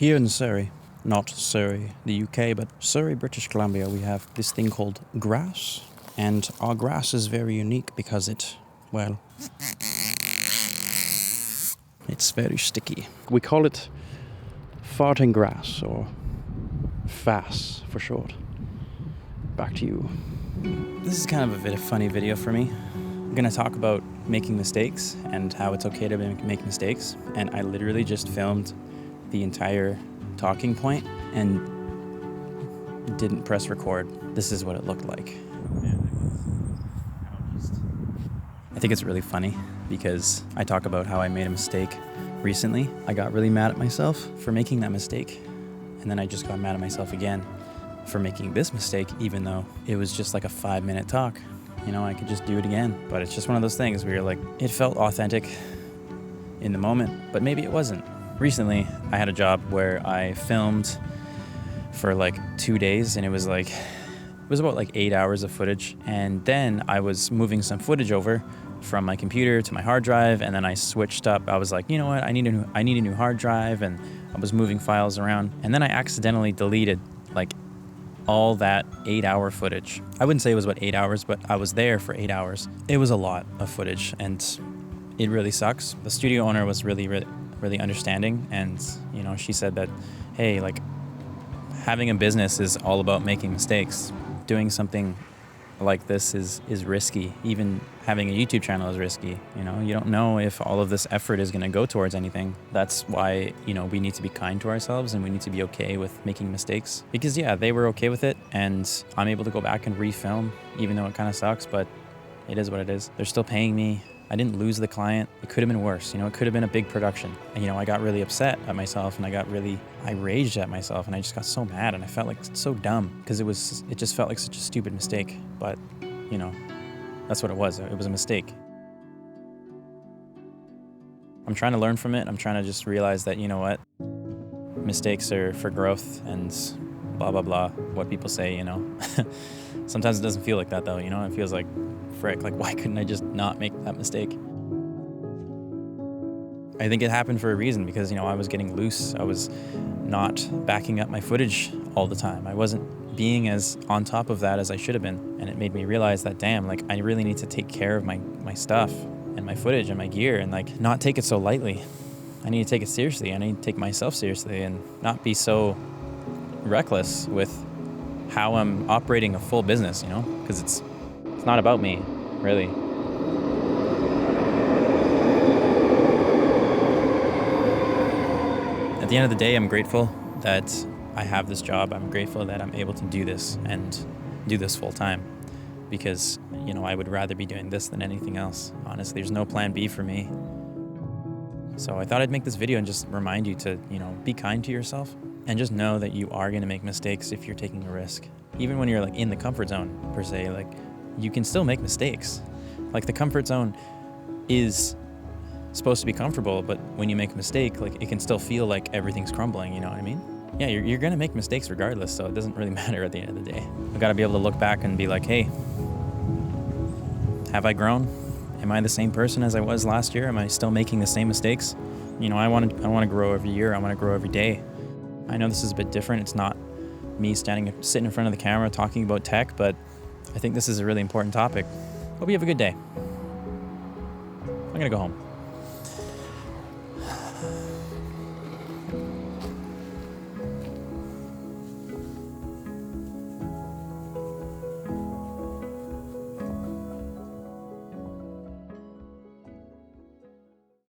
Here in Surrey, not Surrey, the UK, but Surrey, British Columbia, we have this thing called grass. And our grass is very unique because it's very sticky. We call it farting grass, or FAS for short. Back to you. This is kind of a bit of funny video for me. I'm gonna talk about making mistakes and how it's okay to make mistakes. And I literally just filmed the entire talking point and didn't press record. This is what it looked like. I think it's really funny because I talk about how I made a mistake recently. I got really mad at myself for making that mistake. And then I just got mad at myself again for making this mistake, even though it was just like a 5-minute talk. You know, I could just do it again. But it's just one of those things where you're like, it felt authentic in the moment, but maybe it wasn't. Recently, I had a job where I filmed for like 2 days, and it was about like 8 hours of footage. And then I was moving some footage over from my computer to my hard drive, and then I switched up. I was like, you know what, I need a new hard drive, and I was moving files around. And then I accidentally deleted like all that 8-hour footage. I wouldn't say it was about 8 hours, but I was there for 8 hours. It was a lot of footage, and it really sucks. The studio owner was really understanding, and you know, she said that, hey, like, having a business is all about making mistakes. Doing something like this is risky. Even having a YouTube channel is risky. You know, you don't know if all of this effort is going to go towards anything. That's why, you know, we need to be kind to ourselves, and we need to be okay with making mistakes. Because yeah, they were okay with it, and I'm able to go back and refilm, even though it kind of sucks, but it is what it is. They're still paying me. I didn't lose the client. It could have been worse. You know, it could have been a big production. And, you know, I got really upset at myself, and I raged at myself, and I just got so mad, and I felt like so dumb because it just felt like such a stupid mistake. But, you know, that's what it was. It was a mistake. I'm trying to learn from it. I'm trying to just realize that, you know what, mistakes are for growth and blah, blah, blah, what people say, you know. Sometimes it doesn't feel like that though, you know, it feels like, frick, like why couldn't I just not make that mistake? I think it happened for a reason because, you know, I was getting loose. I was not backing up my footage all the time. I wasn't being as on top of that as I should have been. And it made me realize that, damn, like I really need to take care of my stuff and my footage and my gear and like not take it so lightly. I need to take it seriously. I need to take myself seriously and not be so reckless with how I'm operating a full business, you know, because it's not about me, really. At the end of the day, I'm grateful that I have this job. I'm grateful that I'm able to do this and do this full time because, you know, I would rather be doing this than anything else. Honestly, there's no plan B for me. So I thought I'd make this video and just remind you to, you know, be kind to yourself and just know that you are going to make mistakes if you're taking a risk. Even when you're like in the comfort zone, per se, like you can still make mistakes. Like the comfort zone is supposed to be comfortable, but when you make a mistake, like it can still feel like everything's crumbling, you know what I mean? Yeah, you're going to make mistakes regardless, so it doesn't really matter at the end of the day. I've got to be able to look back and be like, hey, have I grown? Am I the same person as I was last year? Am I still making the same mistakes? You know, I want to grow every year. I want to grow every day. I know this is a bit different. It's not me sitting in front of the camera talking about tech, but I think this is a really important topic. Hope you have a good day. I'm going to go home.